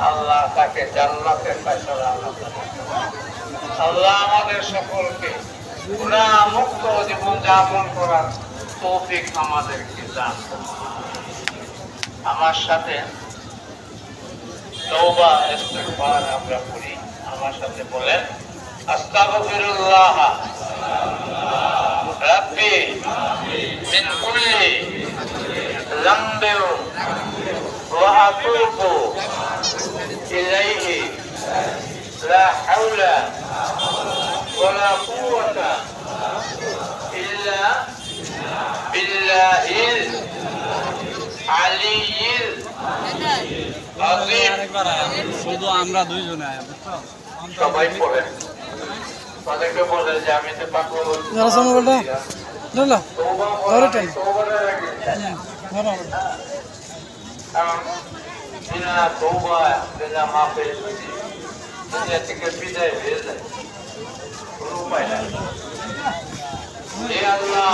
আল্লাহ তাকে জান্নাতের ফয়সালা আল্লাহ আমাদের সকলকে গুনাহ মুক্ত জীবন যাপন করার তৌফিক আমাদেরকে দান করুন। আমার সাথে তওবা ইস্তিগফার আমরা করি। আমার সাথে বলেন, আস্তাগফিরুল্লাহ রাব্বি মিন কুল্লি যামবিন ওয়া আতুবু ইলাইহি লা হাওলা ওয়ালা কুওয়াতা ইল্লা বিল্লাহিল আলিয়্যিল আযীম। শুধু আমরা দুইজনে সবাই পড়েন। তাদেরকে বলে যে আমি তো পাকড় বিনা তওবা বিনা মাফের দুনিয়া থেকে বিদায় হয়ে যায়, কোনো উপায় নাই। হে আল্লাহ